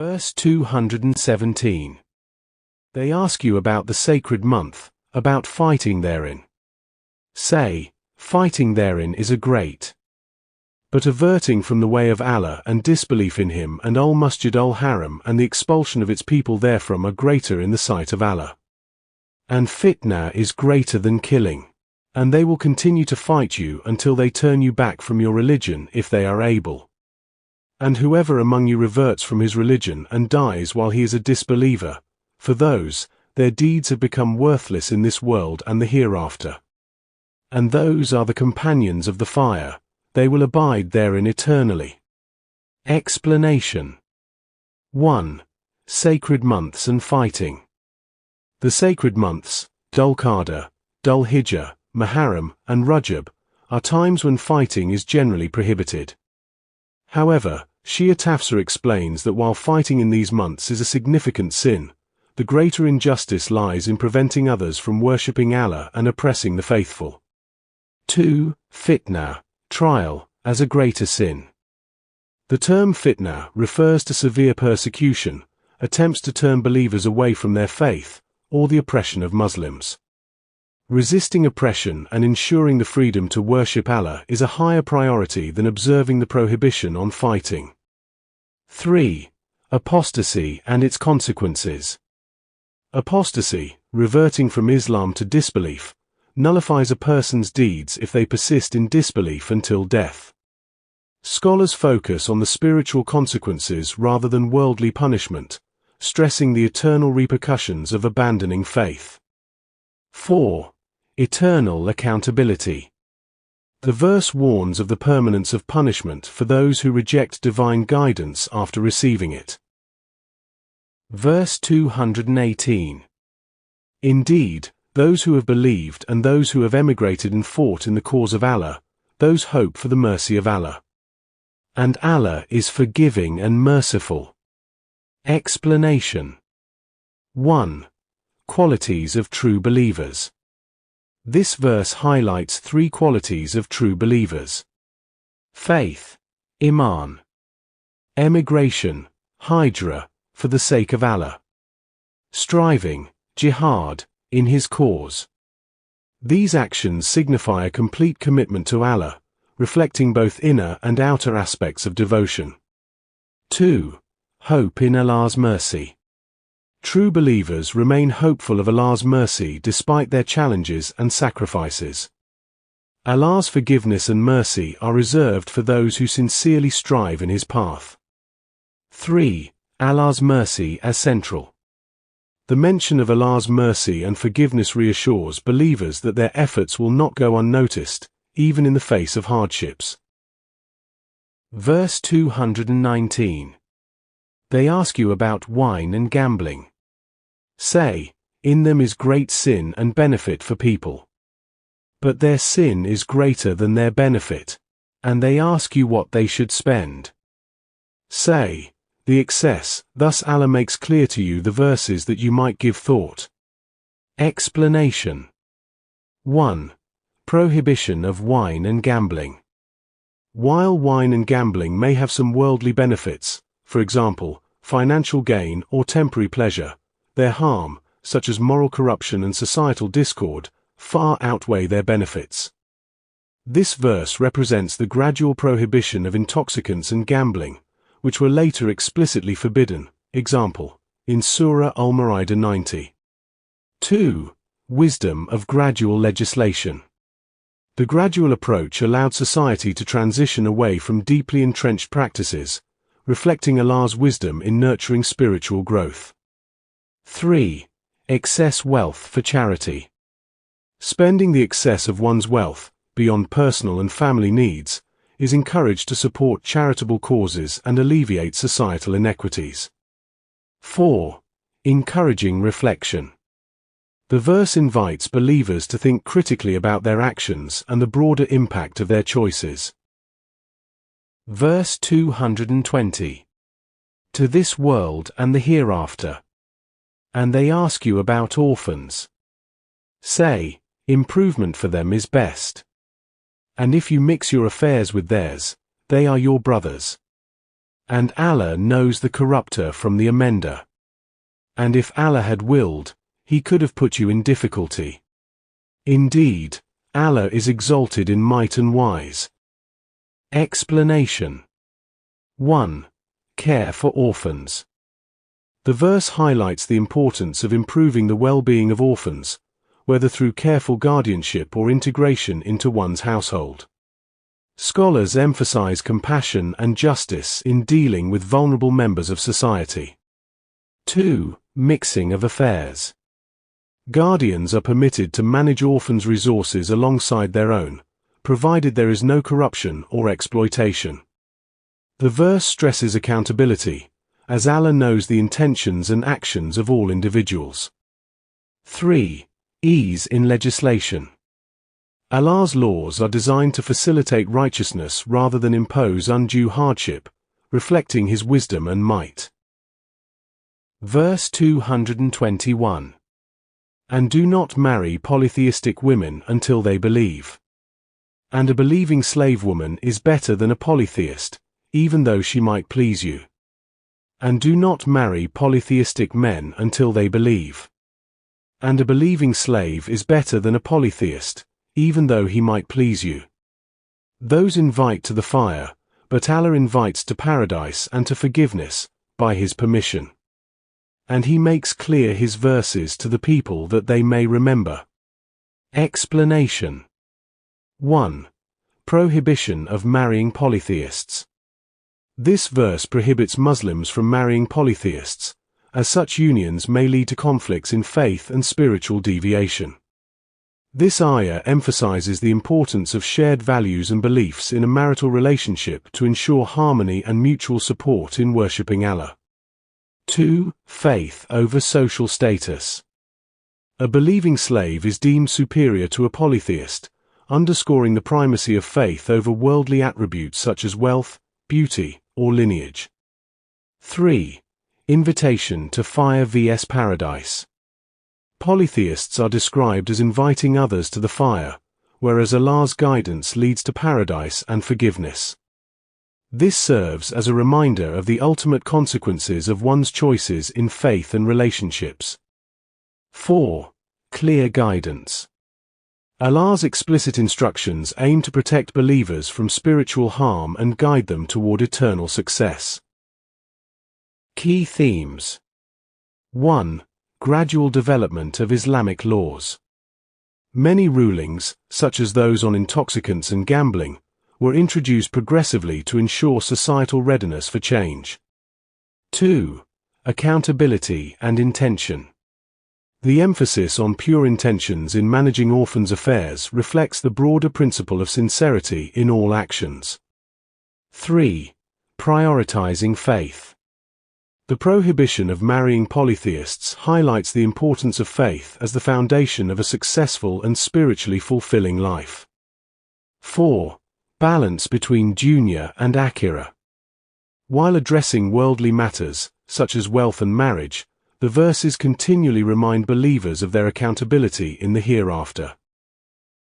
Verse 217. They ask you about the sacred month, about fighting therein. Say, fighting therein is a great. But averting from the way of Allah and disbelief in Him and al-Masjid al-Haram and the expulsion of its people therefrom are greater in the sight of Allah. And fitna is greater than killing. And they will continue to fight you until they turn you back from your religion if they are able. And whoever among you reverts from his religion and dies while he is a disbeliever, for those, their deeds have become worthless in this world and the hereafter. And those are the companions of the fire, they will abide therein eternally. Explanation. 1. Sacred months and fighting. The sacred months, Dhul-Qa'dah, Dhul-Hijjah, Muharram, and Rajab, are times when fighting is generally prohibited. However, Shia Tafsir explains that while fighting in these months is a significant sin, the greater injustice lies in preventing others from worshipping Allah and oppressing the faithful. 2. Fitna, trial, as a greater sin. The term fitna refers to severe persecution, attempts to turn believers away from their faith, or the oppression of Muslims. Resisting oppression and ensuring the freedom to worship Allah is a higher priority than observing the prohibition on fighting. 3. Apostasy and its consequences. Apostasy, reverting from Islam to disbelief, nullifies a person's deeds if they persist in disbelief until death. Scholars focus on the spiritual consequences rather than worldly punishment, stressing the eternal repercussions of abandoning faith. 4. Eternal accountability. The verse warns of the permanence of punishment for those who reject divine guidance after receiving it. Verse 218. Indeed, those who have believed and those who have emigrated and fought in the cause of Allah, those hope for the mercy of Allah. And Allah is forgiving and merciful. Explanation. 1. Qualities of true believers. This verse highlights 3 qualities of true believers. Faith, Iman. Emigration, Hijra, for the sake of Allah. Striving, Jihad, in His cause. These actions signify a complete commitment to Allah, reflecting both inner and outer aspects of devotion. 2. Hope in Allah's mercy. True believers remain hopeful of Allah's mercy despite their challenges and sacrifices. Allah's forgiveness and mercy are reserved for those who sincerely strive in His path. 3. Allah's mercy as central. The mention of Allah's mercy and forgiveness reassures believers that their efforts will not go unnoticed, even in the face of hardships. Verse 219. They ask you about wine and gambling. Say, in them is great sin and benefit for people. But their sin is greater than their benefit, and they ask you what they should spend. Say, the excess, thus Allah makes clear to you the verses that you might give thought. Explanation. 1. Prohibition of wine and gambling. While wine and gambling may have some worldly benefits, for example, financial gain or temporary pleasure, their harm, such as moral corruption and societal discord, far outweigh their benefits. This verse represents the gradual prohibition of intoxicants and gambling, which were later explicitly forbidden, example, in Surah Al-Ma'idah 90. 2. Wisdom of gradual legislation. The gradual approach allowed society to transition away from deeply entrenched practices, reflecting Allah's wisdom in nurturing spiritual growth. 3. Excess wealth for charity. Spending the excess of one's wealth, beyond personal and family needs, is encouraged to support charitable causes and alleviate societal inequities. 4. Encouraging reflection. The verse invites believers to think critically about their actions and the broader impact of their choices. Verse 220. To this world and the hereafter. And they ask you about orphans. Say, improvement for them is best. And if you mix your affairs with theirs, they are your brothers. and Allah knows the corrupter from the amender. And if Allah had willed, He could have put you in difficulty. Indeed, Allah is exalted in might and wise. Explanation. 1. Care for orphans. The verse highlights the importance of improving the well-being of orphans, whether through careful guardianship or integration into one's household. Scholars emphasize compassion and justice in dealing with vulnerable members of society. 2. Mixing of affairs. Guardians are permitted to manage orphans' resources alongside their own, provided there is no corruption or exploitation. The verse stresses accountability, as Allah knows the intentions and actions of all individuals. 3. Ease in legislation. Allah's laws are designed to facilitate righteousness rather than impose undue hardship, reflecting His wisdom and might. Verse 221. And do not marry polytheistic women until they believe. And a believing slave woman is better than a polytheist, even though she might please you. And do not marry polytheistic men until they believe. And a believing slave is better than a polytheist, even though he might please you. Those invite to the fire, but Allah invites to paradise and to forgiveness, by His permission. And He makes clear His verses to the people that they may remember. Explanation. 1. Prohibition of marrying polytheists. This verse prohibits Muslims from marrying polytheists, as such unions may lead to conflicts in faith and spiritual deviation. This ayah emphasizes the importance of shared values and beliefs in a marital relationship to ensure harmony and mutual support in worshipping Allah. 2. Faith over social status. A believing slave is deemed superior to a polytheist, underscoring the primacy of faith over worldly attributes such as wealth, beauty, or lineage. 3. Invitation to fire vs paradise. Polytheists are described as inviting others to the fire, whereas Allah's guidance leads to paradise and forgiveness. This serves as a reminder of the ultimate consequences of one's choices in faith and relationships. 4. Clear guidance. Allah's explicit instructions aim to protect believers from spiritual harm and guide them toward eternal success. Key themes. 1. Gradual development of Islamic laws. Many rulings, such as those on intoxicants and gambling, were introduced progressively to ensure societal readiness for change. 2. Accountability and intention. The emphasis on pure intentions in managing orphans' affairs reflects the broader principle of sincerity in all actions. 3. Prioritizing faith. The prohibition of marrying polytheists highlights the importance of faith as the foundation of a successful and spiritually fulfilling life. 4. Balance between dunya and akhirah. While addressing worldly matters, such as wealth and marriage, the verses continually remind believers of their accountability in the hereafter.